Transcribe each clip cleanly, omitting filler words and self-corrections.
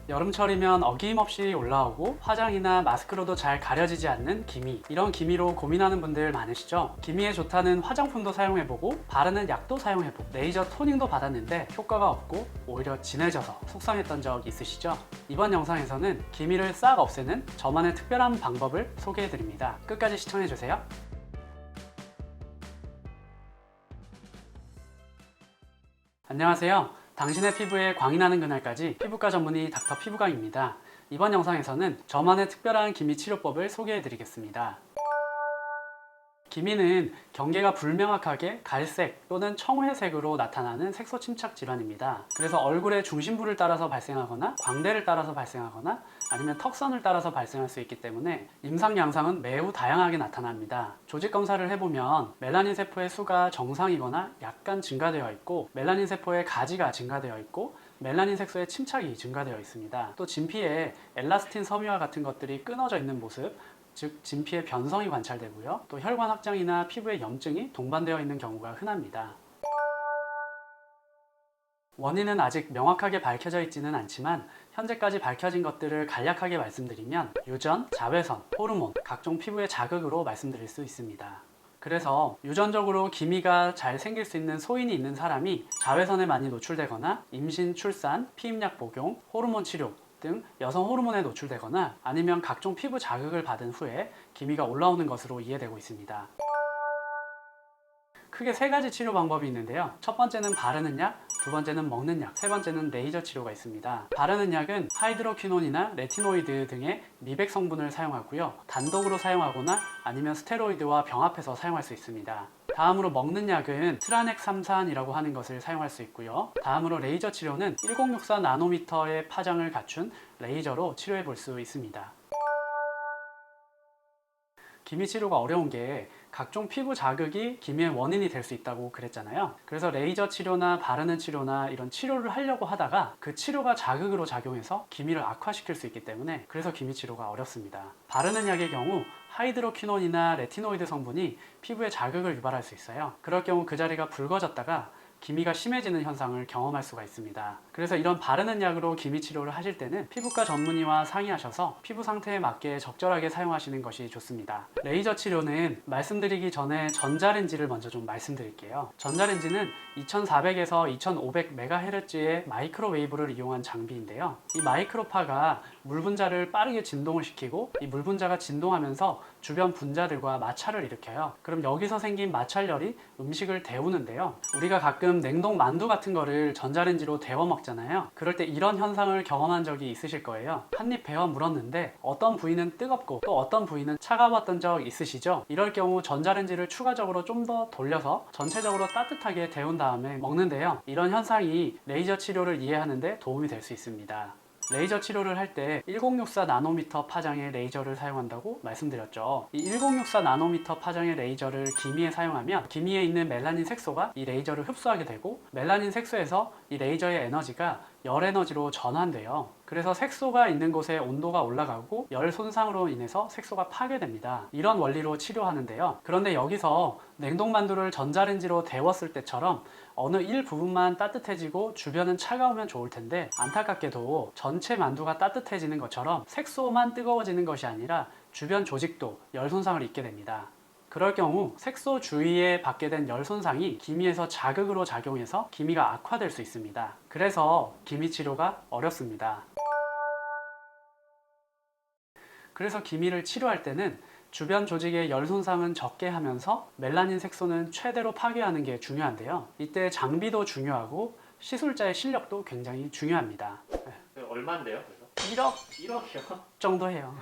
여름철이면 어김없이 올라오고 화장이나 마스크로도 잘 가려지지 않는 기미, 이런 기미로 고민하는 분들 많으시죠? 기미에 좋다는 화장품도 사용해보고 바르는 약도 사용해보고 레이저 토닝도 받았는데 효과가 없고 오히려 진해져서 속상했던 적 있으시죠? 이번 영상에서는 기미를 싹 없애는 저만의 특별한 방법을 소개해드립니다. 끝까지 시청해주세요. 안녕하세요. 당신의 피부에 광이 나는 그날까지 피부과 전문의 닥터 피부광입니다. 이번 영상에서는 저만의 특별한 기미 치료법을 소개해 드리겠습니다. 기미는 경계가 불명확하게 갈색 또는 청회색으로 나타나는 색소 침착 질환입니다. 그래서 얼굴의 중심부를 따라서 발생하거나 광대를 따라서 발생하거나 아니면 턱선을 따라서 발생할 수 있기 때문에 임상 양상은 매우 다양하게 나타납니다. 조직 검사를 해보면 멜라닌 세포의 수가 정상이거나 약간 증가되어 있고 멜라닌 세포의 가지가 증가되어 있고 멜라닌 색소의 침착이 증가되어 있습니다. 또 진피에 엘라스틴 섬유화 같은 것들이 끊어져 있는 모습, 즉 진피의 변성이 관찰되고요. 또 혈관 확장이나 피부에 염증이 동반되어 있는 경우가 흔합니다. 원인은 아직 명확하게 밝혀져 있지는 않지만 현재까지 밝혀진 것들을 간략하게 말씀드리면 유전, 자외선, 호르몬, 각종 피부의 자극으로 말씀드릴 수 있습니다. 그래서 유전적으로 기미가 잘 생길 수 있는 소인이 있는 사람이 자외선에 많이 노출되거나 임신, 출산, 피임약 복용, 호르몬 치료 등 여성 호르몬에 노출되거나 아니면 각종 피부 자극을 받은 후에 기미가 올라오는 것으로 이해되고 있습니다. 크게 세 가지 치료 방법이 있는데요. 첫 번째는 바르는 약, 두 번째는 먹는 약, 세 번째는 레이저 치료가 있습니다. 바르는 약은 하이드로퀴논이나 레티노이드 등의 미백 성분을 사용하고요. 단독으로 사용하거나 아니면 스테로이드와 병합해서 사용할 수 있습니다. 다음으로 먹는 약은 트라넥삼산이라고 하는 것을 사용할 수 있고요. 다음으로 레이저 치료는 1064 나노미터의 파장을 갖춘 레이저로 치료해 볼 수 있습니다. 기미 치료가 어려운 게 각종 피부 자극이 기미의 원인이 될 수 있다고 그랬잖아요. 그래서 레이저 치료나 바르는 치료나 이런 치료를 하려고 하다가 그 치료가 자극으로 작용해서 기미를 악화시킬 수 있기 때문에 그래서 기미 치료가 어렵습니다. 바르는 약의 경우 하이드로퀴논이나 레티노이드 성분이 피부에 자극을 유발할 수 있어요. 그럴 경우 그 자리가 붉어졌다가 기미가 심해지는 현상을 경험할 수가 있습니다. 그래서 이런 바르는 약으로 기미 치료를 하실 때는 피부과 전문의와 상의하셔서 피부 상태에 맞게 적절하게 사용하시는 것이 좋습니다. 레이저 치료는 말씀드리기 전에 전자레인지를 먼저 좀 말씀드릴게요. 전자레인지는 2400에서 2500MHz의 마이크로웨이브를 이용한 장비인데요. 이 마이크로파가 물 분자를 빠르게 진동을 시키고 이 물 분자가 진동하면서 주변 분자들과 마찰을 일으켜요. 그럼 여기서 생긴 마찰열이 음식을 데우는데요. 우리가 가끔 냉동 만두 같은 거를 전자레인지로 데워 먹잖아요. 그럴 때 이런 현상을 경험한 적이 있으실 거예요. 한 입 베어 물었는데 어떤 부위는 뜨겁고 또 어떤 부위는 차가웠던 적 있으시죠? 이럴 경우 전자레인지를 추가적으로 좀 더 돌려서 전체적으로 따뜻하게 데운 다음에 먹는데요. 이런 현상이 레이저 치료를 이해하는 데 도움이 될 수 있습니다. 레이저 치료를 할 때 1064 나노미터 파장의 레이저를 사용한다고 말씀드렸죠. 이 1064 나노미터 파장의 레이저를 기미에 사용하면 기미에 있는 멜라닌 색소가 이 레이저를 흡수하게 되고 멜라닌 색소에서 이 레이저의 에너지가 열 에너지로 전환돼요. 그래서 색소가 있는 곳에 온도가 올라가고 열 손상으로 인해서 색소가 파괴됩니다. 이런 원리로 치료하는데요. 그런데 여기서 냉동만두를 전자레인지로 데웠을 때처럼 어느 일부분만 따뜻해지고 주변은 차가우면 좋을 텐데 안타깝게도 전체 만두가 따뜻해지는 것처럼 색소만 뜨거워지는 것이 아니라 주변 조직도 열 손상을 입게 됩니다. 그럴 경우 색소 주위에 받게 된 열 손상이 기미에서 자극으로 작용해서 기미가 악화될 수 있습니다. 그래서 기미 치료가 어렵습니다. 그래서 기미를 치료할 때는 주변 조직의 열 손상은 적게 하면서 멜라닌 색소는 최대로 파괴하는 게 중요한데요. 이때 장비도 중요하고 시술자의 실력도 굉장히 중요합니다. 얼마인데요? 1억 정도 해요.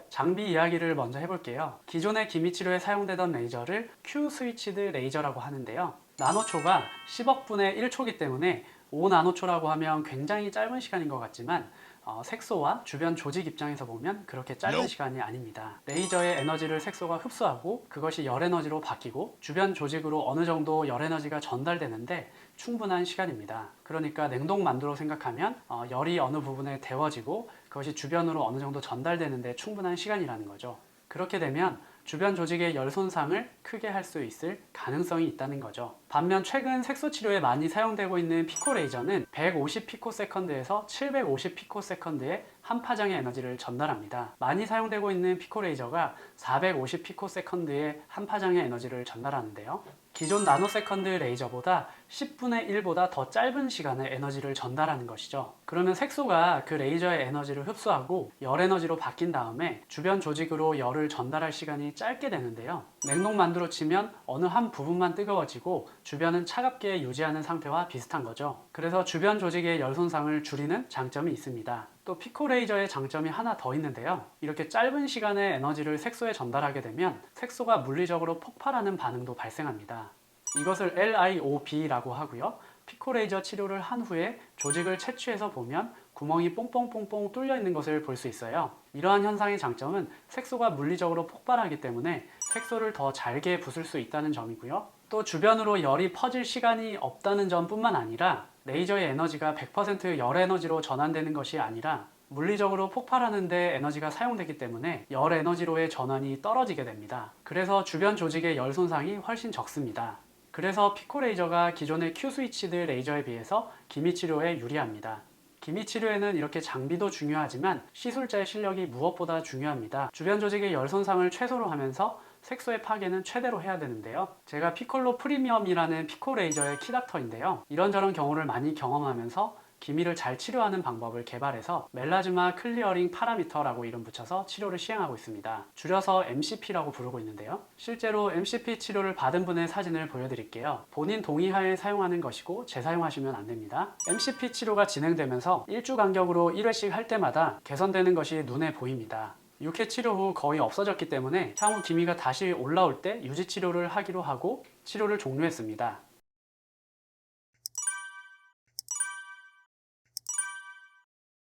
장비 이야기를 먼저 해볼게요. 기존의 기미 치료에 사용되던 레이저를 Q 스위치드 레이저라고 하는데요. 나노초가 10억분의 1초기 때문에 5나노초라고 하면 굉장히 짧은 시간인 것 같지만 색소와 주변 조직 입장에서 보면 그렇게 짧은 시간이 아닙니다. 레이저의 에너지를 색소가 흡수하고 그것이 열 에너지로 바뀌고 주변 조직으로 어느 정도 열 에너지가 전달되는데 충분한 시간입니다. 그러니까 냉동 만두로 생각하면 열이 어느 부분에 데워지고 그것이 주변으로 어느 정도 전달되는데 충분한 시간이라는 거죠. 그렇게 되면 주변 조직의 열 손상을 크게 할 수 있을 가능성이 있다는 거죠. 반면 최근 색소 치료에 많이 사용되고 있는 피코 레이저는 150 피코세컨드에서 750 피코세컨드의 한 파장의 에너지를 전달합니다. 많이 사용되고 있는 피코 레이저가 450 피코세컨드의 한 파장의 에너지를 전달하는데요. 기존 나노세컨드 레이저보다 10분의 1보다 더 짧은 시간에 에너지를 전달하는 것이죠. 그러면 색소가 그 레이저의 에너지를 흡수하고 열 에너지로 바뀐 다음에 주변 조직으로 열을 전달할 시간이 짧게 되는데요. 냉동만두로 치면 어느 한 부분만 뜨거워지고 주변은 차갑게 유지하는 상태와 비슷한 거죠. 그래서 주변 조직의 열 손상을 줄이는 장점이 있습니다. 또 피코 레이저의 장점이 하나 더 있는데요. 이렇게 짧은 시간에 에너지를 색소에 전달하게 되면 색소가 물리적으로 폭발하는 반응도 발생합니다. 이것을 LIOB라고 하고요. 피코 레이저 치료를 한 후에 조직을 채취해서 보면 구멍이 뽕뽕뽕뽕 뚫려 있는 것을 볼 수 있어요. 이러한 현상의 장점은 색소가 물리적으로 폭발하기 때문에 색소를 더 잘게 부술 수 있다는 점이고요. 또 주변으로 열이 퍼질 시간이 없다는 점뿐만 아니라 레이저의 에너지가 100% 열 에너지로 전환되는 것이 아니라 물리적으로 폭발하는 데 에너지가 사용되기 때문에 열 에너지로의 전환이 떨어지게 됩니다. 그래서 주변 조직의 열 손상이 훨씬 적습니다. 그래서 피코 레이저가 기존의 Q 스위치드 레이저에 비해서 기미 치료에 유리합니다. 기미 치료에는 이렇게 장비도 중요하지만 시술자의 실력이 무엇보다 중요합니다. 주변 조직의 열 손상을 최소로 하면서 색소의 파괴는 최대로 해야 되는데요. 제가 피콜로 프리미엄이라는 피코 레이저의 키닥터인데요. 이런저런 경우를 많이 경험하면서 기미를 잘 치료하는 방법을 개발해서 멜라즈마 클리어링 파라미터라고 이름 붙여서 치료를 시행하고 있습니다. 줄여서 MCP라고 부르고 있는데요. 실제로 MCP 치료를 받은 분의 사진을 보여드릴게요. 본인 동의하에 사용하는 것이고 재사용하시면 안 됩니다. MCP 치료가 진행되면서 1주 간격으로 1회씩 할 때마다 개선되는 것이 눈에 보입니다. 6회 치료 후 거의 없어졌기 때문에 향후 기미가 다시 올라올 때 유지 치료를 하기로 하고 치료를 종료했습니다.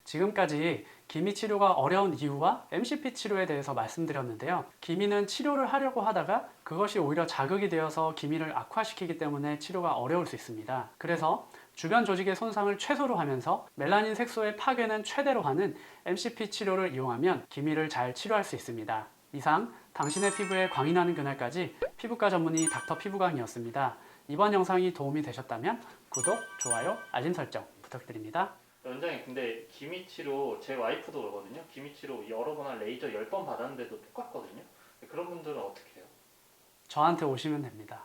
지금까지 기미 치료가 어려운 이유와 MCP 치료에 대해서 말씀드렸는데요. 기미는 치료를 하려고 하다가 그것이 오히려 자극이 되어서 기미를 악화시키기 때문에 치료가 어려울 수 있습니다. 그래서 주변 조직의 손상을 최소로 하면서 멜라닌 색소의 파괴는 최대로 하는 MCP 치료를 이용하면 기미를 잘 치료할 수 있습니다. 이상 당신의 피부에 광이 나는 그날까지 피부과 전문의 닥터 피부광이었습니다. 이번 영상이 도움이 되셨다면 구독, 좋아요, 알림 설정 부탁드립니다. 원장님, 근데 기미치료 제 와이프도 그러거든요. 기미치료 여러 번 한 레이저 10번 받았는데도 똑같거든요. 그런 분들은 어떻게 해요? 저한테 오시면 됩니다.